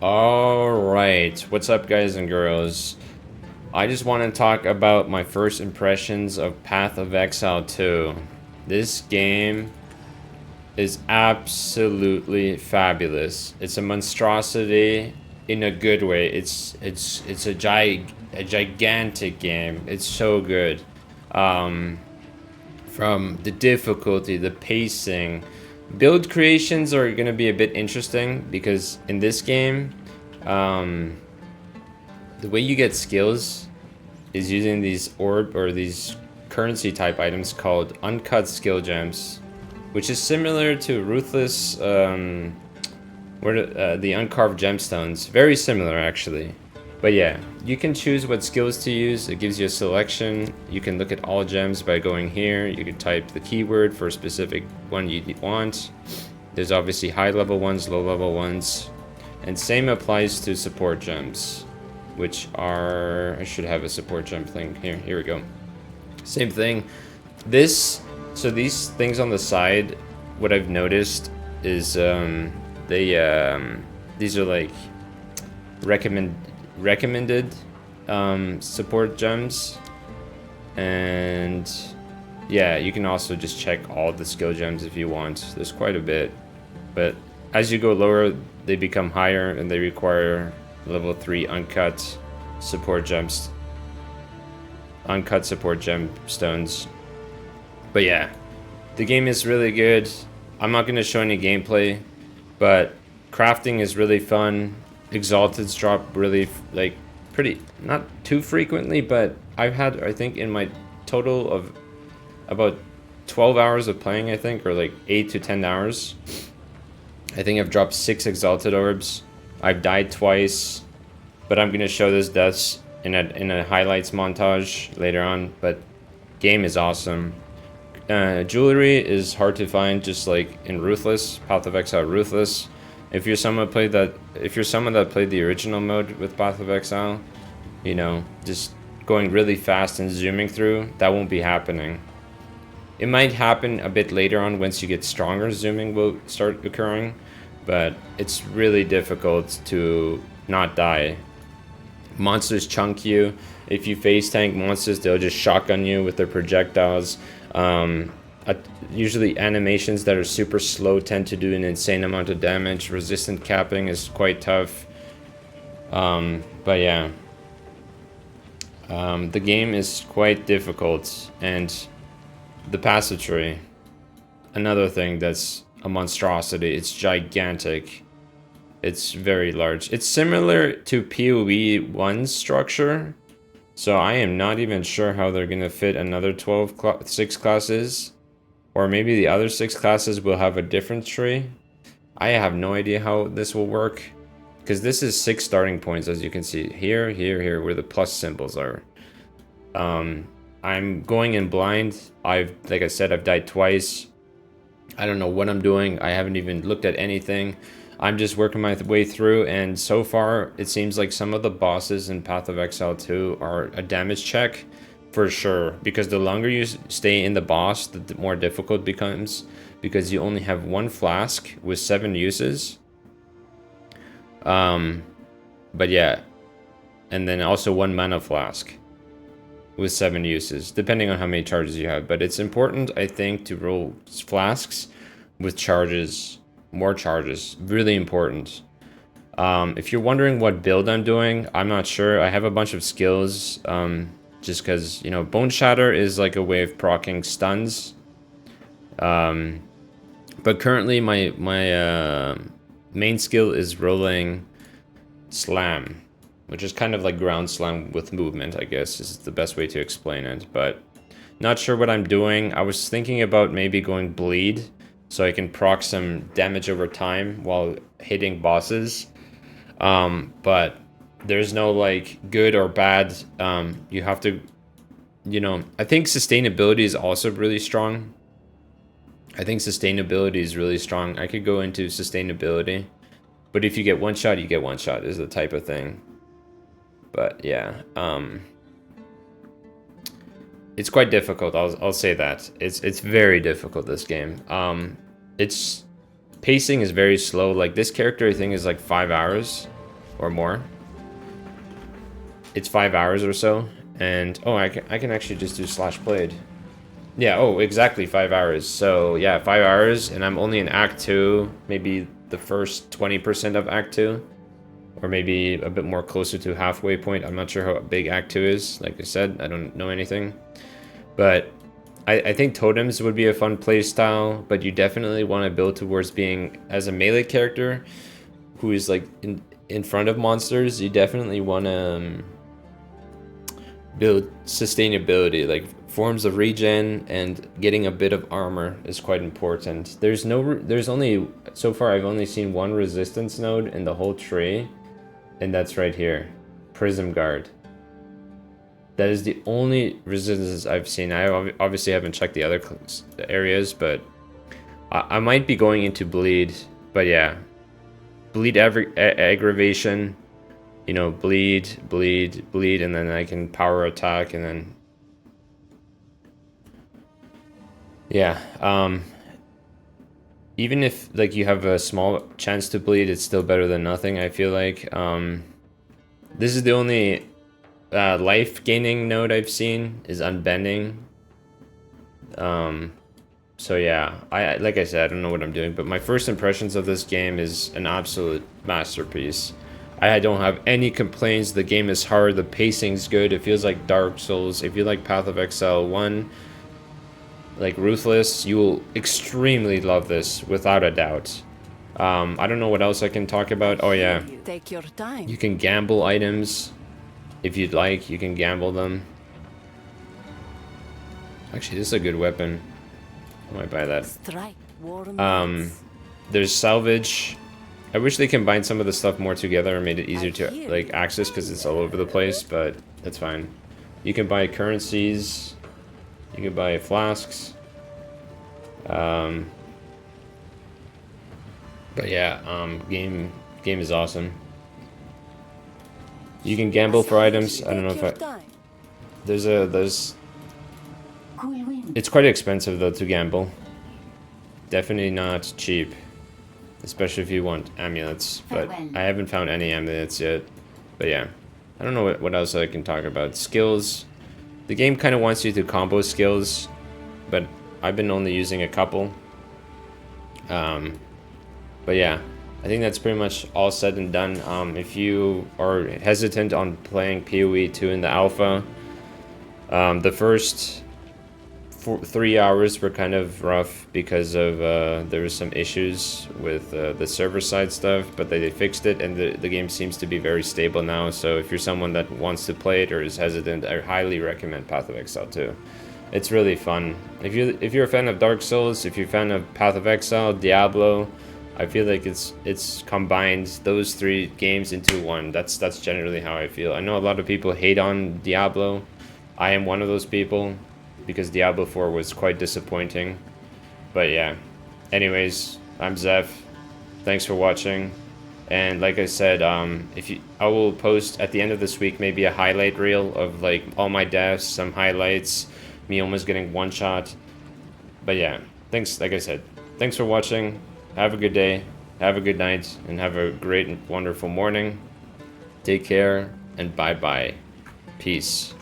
Alright, what's up guys and girls? I just want to talk about my first impressions of Path of Exile 2. This game is absolutely fabulous. It's a monstrosity in a good way. It's a gigantic game. It's so good. From the difficulty, the pacing, build creations are going to be a bit interesting because in this game, the way you get skills is using these orb or these currency type items called uncut skill gems, which is similar to ruthless, the uncarved gemstones. Very similar actually. But yeah, you can choose what skills to use. It gives you a selection. You can look at all gems by going here. You can type the keyword for a specific one you want. There's obviously high level ones, low level ones. And same applies to support gems, which are, I should have a support gem thing here. Here we go. Same thing. So these things on the side, what I've noticed is these are like recommended support gems, and yeah, you can also just check all the skill gems if you want. There's quite a bit, but as you go lower they become higher and they require level 3 uncut support gemstones. But yeah, the game is really good. I'm not going to show any gameplay, but crafting is really fun. Exalteds drop really, like, pretty, not too frequently, but I've had, I think, in my total of about 12 hours of playing, I think, or like 8 to 10 hours, I think I've dropped 6 exalted orbs. I've died twice, but I'm gonna show those deaths in a highlights montage later on. But game is awesome. Jewelry is hard to find, just like in Ruthless, Path of Exile Ruthless. If you're someone that played the original mode with Path of Exile, you know, just going really fast and zooming through, that won't be happening. It might happen a bit later on once you get stronger, zooming will start occurring, but it's really difficult to not die. Monsters chunk you. If you face tank monsters, they'll just shotgun you with their projectiles. Usually animations that are super slow tend to do an insane amount of damage. Resistant capping is quite tough. But yeah, the game is quite difficult, and the passive tree, another thing that's a monstrosity. It's gigantic. It's very large. It's similar to PoE 1's structure, so I am not even sure how they're gonna fit another 6 classes, or maybe the other 6 classes will have a different tree. I have no idea how this will work, because this is 6 starting points, as you can see here, here, where the plus symbols are. I'm going in blind. Like I said, I've died twice. I don't know what I'm doing. I haven't even looked at anything. I'm just working my way through, and so far it seems like some of the bosses in Path of Exile 2 are a damage check for sure, because the longer you stay in the boss, the more difficult it becomes, because you only have 1 flask with 7 uses. But yeah, and then also 1 mana flask with 7 uses, depending on how many charges you have. But it's important, I think, to roll flasks with charges, more charges, really important. If you're wondering what build I'm doing, I'm not sure. I have a bunch of skills, just because, you know, Bone Shatter is like a way of proccing stuns. But currently my main skill is rolling Slam, which is kind of like ground slam with movement, I guess is the best way to explain it. But not sure what I'm doing. I was thinking about maybe going bleed, so I can proc some damage over time while hitting bosses. But there's no like good or bad. You have to, you know, I think sustainability is also really strong. I could go into sustainability, but if you get one shot, you get one shot is the type of thing. But yeah, it's quite difficult. I'll say that it's very difficult, this game. Its pacing is very slow. Like, this character, I think, is like 5 hours, or more. It's 5 hours or so. And, oh, I can actually just do /played. Yeah, oh, exactly 5 hours. So, yeah, 5 hours, and I'm only in Act 2, maybe the first 20% of Act 2. Or maybe a bit more closer to halfway point. I'm not sure how big Act 2 is. Like I said, I don't know anything. But I think totems would be a fun play style, but you definitely want to build towards being, as a melee character, who is like in front of monsters, you definitely want to build sustainability, like forms of regen, and getting a bit of armor is quite important. There's only, so far I've only seen one resistance node in the whole tree, and that's right here, Prism Guard. That is the only resistance I've seen. I obviously haven't checked the other areas, but I might be going into bleed. But yeah, bleed aggravation, you know, bleed, and then I can power attack, and then yeah. Even if like you have a small chance to bleed, it's still better than nothing, I feel like. This is the only life gaining node I've seen is unbending. So yeah, like I said, I don't know what I'm doing, but my first impressions of this game is an absolute masterpiece. I don't have any complaints. The game is hard, the pacing's good, it feels like Dark Souls. If you like Path of Exile 1, like Ruthless, you will extremely love this, without a doubt. I don't know what else I can talk about. Oh yeah, Take your time. you can gamble items. If you'd like, you can gamble them. Actually, this is a good weapon. I might buy that. Strike, There's salvage. I wish they combined some of the stuff more together and made it easier to like access, because it's all over the place, but that's fine. You can buy currencies. You can buy flasks. But yeah, game is awesome. You can gamble for items. I don't know if there's it's quite expensive though to gamble. Definitely not cheap, especially if you want amulets, but I haven't found any amulets yet. But yeah, I don't know what else I can talk about. Skills. The game kind of wants you to combo skills, but I've been only using a couple. But yeah, I think that's pretty much all said and done. If you are hesitant on playing PoE 2 in the alpha, the first 3 hours were kind of rough because of there was some issues with the server side stuff, but they fixed it, and the game seems to be very stable now. So if you're someone that wants to play it or is hesitant, I highly recommend Path of Exile 2. It's really fun. If you're a fan of Dark Souls, if you're a fan of Path of Exile, Diablo, I feel like it's combined those 3 games into one. That's generally how I feel. I know a lot of people hate on Diablo. I am one of those people, because Diablo 4 was quite disappointing. But yeah. Anyways, I'm Zeph. Thanks for watching. And like I said, I will post at the end of this week maybe a highlight reel of like all my deaths, some highlights, me almost getting one shot. But yeah, thanks. Like I said, thanks for watching. Have a good day, have a good night, and have a great and wonderful morning. Take care, and bye-bye. Peace.